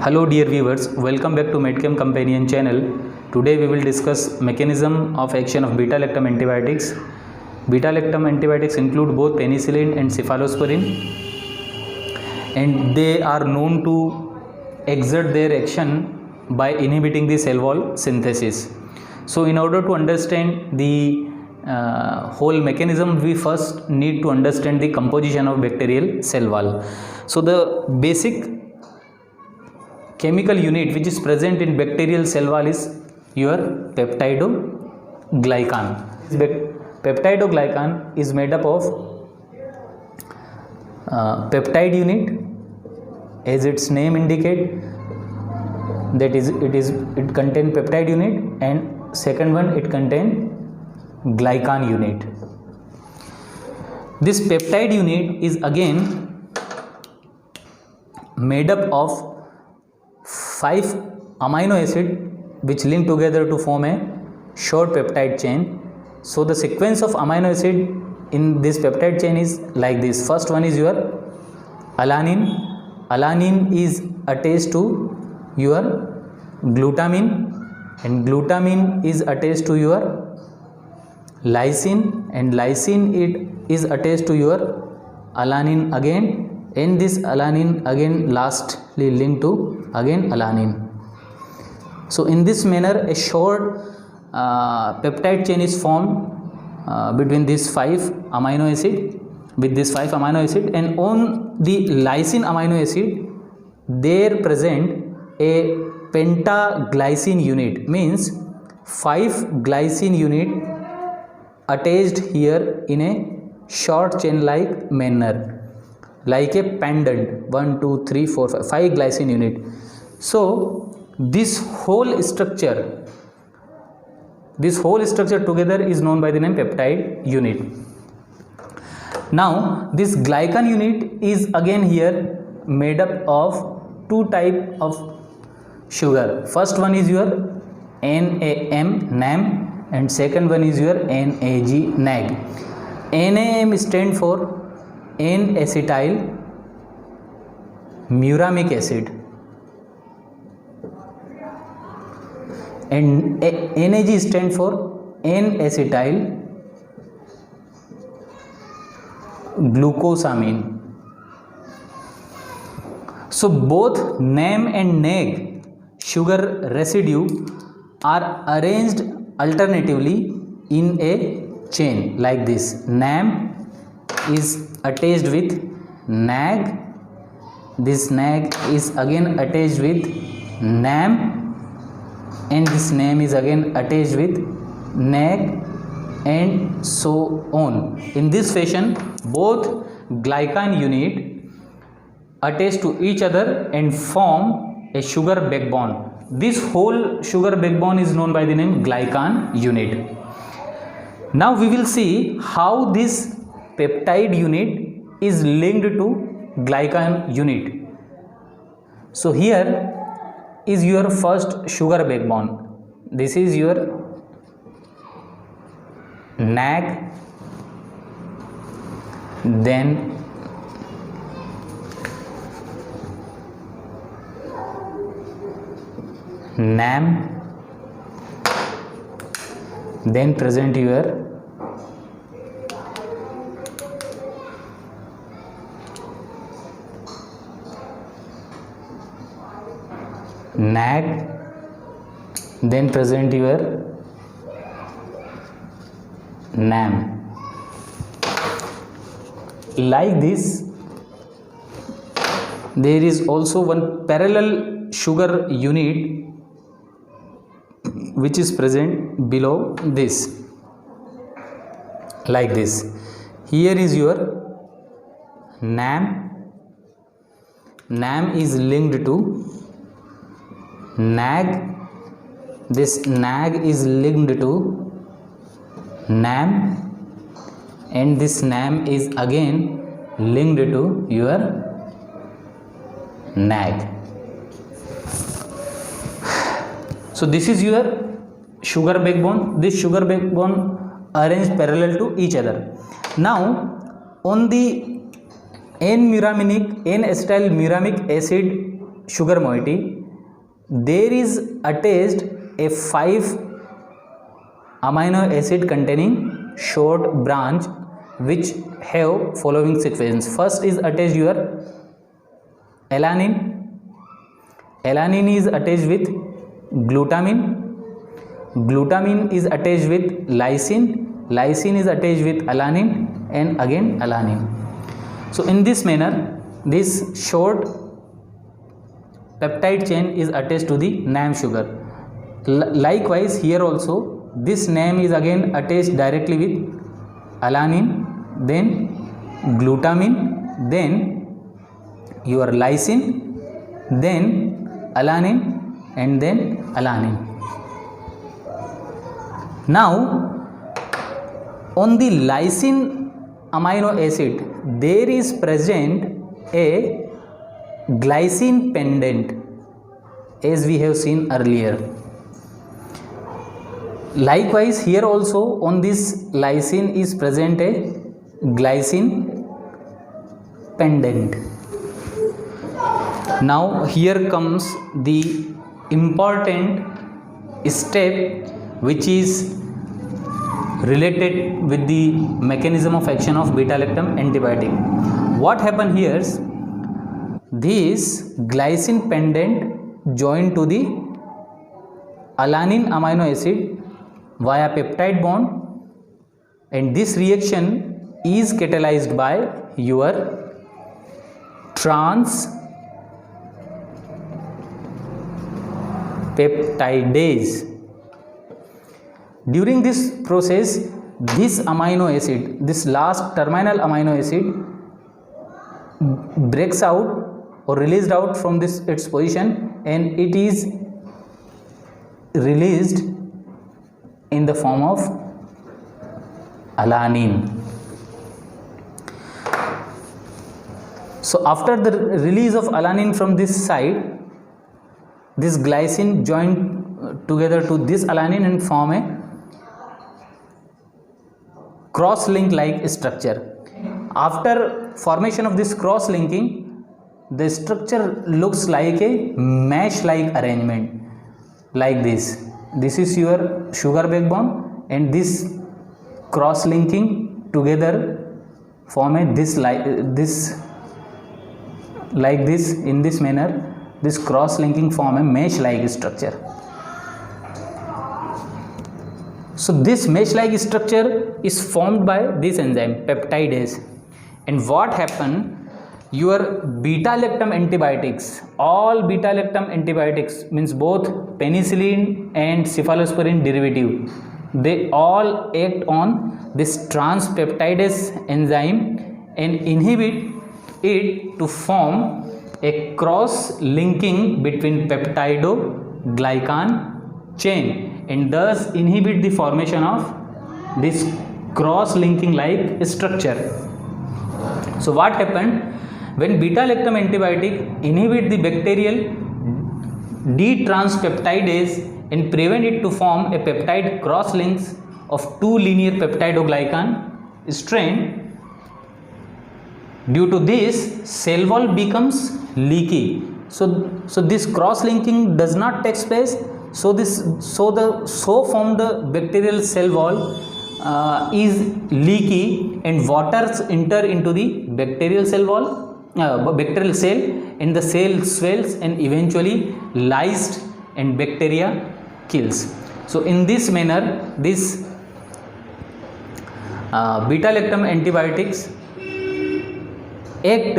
Hello dear viewers, welcome back to Medchem companion channel. Today we will discuss mechanism of action of beta-lactam antibiotics. Beta-lactam antibiotics include both penicillin and cephalosporin, and they are known to exert their action by inhibiting the cell wall synthesis. So in order to understand the whole mechanism, we first need to understand the composition of bacterial cell wall. So the basic chemical unit which is present in bacterial cell wall is your peptidoglycan. Peptidoglycan is made up of peptide unit, as its name indicate, that is it contain peptide unit, and second one it contain glycan unit. This peptide unit is again made up of 5 amino acid which link together to form a short peptide chain. So the sequence of amino acid in this peptide chain is like this. First one is your alanine. Alanine is attached to your glutamine, and glutamine is attached to your lysine, and lysine it is attached to your alanine again, and this alanine again lastly linked to again alanine. So in this manner a short peptide chain is formed between these 5 amino acid, with this 5 amino acid, and on the lysine amino acid there present a pentaglycine unit, means 5 glycine unit attached here in a short chain like manner, like a pendant. 1 2 3 4 5 glycine unit. So this whole structure together is known by the name peptide unit. Now this glycan unit is again here made up of 2 type of sugar. First one is your NAM, and second one is your NAG. NAM stand for N-acetyl muramic acid, and NAG stand for N-acetyl glucosamine. So both NAM and NAG sugar residue are arranged alternatively in a chain like this. NAM is attached with NAG, this NAG is again attached with NAM, and this NAM is again attached with NAG, and so on. In this fashion both glycan unit attach to each other and form a sugar backbone. This whole sugar backbone is known by the name glycan unit. Now we will see how this peptide unit is linked to glycan unit. So here is your first sugar backbone. This is your NAG, then NAM, then present your NAG, then present your NAM. Like this, there is also one parallel sugar unit which is present below this, like this. Here is your NAM. NAM is linked to NAG, this NAG is linked to NAM, and this NAM is again linked to your NAG. So this is your sugar backbone. This sugar backbone arranged parallel to each other. Now on the N-acetyl muramic acid sugar moiety, there is attached a 5 amino acid containing short branch which have following sequence. First is attached your alanine. Alanine is attached with glutamine. Glutamine is attached with lysine. Lysine is attached with alanine and again alanine. So in this manner, this short peptide chain is attached to the NAM sugar. Likewise, here also this NAM is again attached directly with alanine, then glutamine, then your lysine, then alanine, and then alanine. Now on the lysine amino acid there is present a glycine pendant, as we have seen earlier. Likewise, here also on this lysine is present a glycine pendant. Now here comes the important step which is related with the mechanism of action of beta-lactam antibiotic. What happened here is this glycine pendant joined to the alanine amino acid via peptide bond, and this reaction is catalyzed by your transpeptidase. During this process, this amino acid, this last terminal amino acid breaks out or released out from this its position, and it is released in the form of alanine. So after the release of alanine from this side, this glycine joined together to this alanine and form a cross-link like structure. After formation of this cross-linking, the structure looks like a mesh-like arrangement, like this. This is your sugar backbone, and this cross-linking together form a this like this. In this manner, this cross-linking form a mesh-like structure. So this mesh-like structure is formed by this enzyme peptidase. And what happened? Your beta-lactam antibiotics, all beta-lactam antibiotics means both penicillin and cephalosporin derivative, they all act on this transpeptidase enzyme and inhibit it to form a cross-linking between peptidoglycan chain, and thus inhibit the formation of this cross-linking like structure. So what happened? When beta-lactam antibiotic inhibit the bacterial D-transpeptidase and prevent it to form a peptide cross-links of two linear peptidoglycan strand, due to this cell wall becomes leaky. So this cross-linking does not take place. So the formed bacterial cell wall is leaky, and waters enter into the bacterial cell wall, bacterial cell, and the cell swells and eventually lysed and bacteria kills. So in this manner, this beta-lactam antibiotics act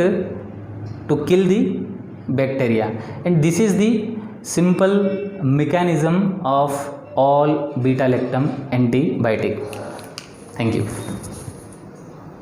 to kill the bacteria, and this is the simple mechanism of all beta-lactam antibiotic. Thank you.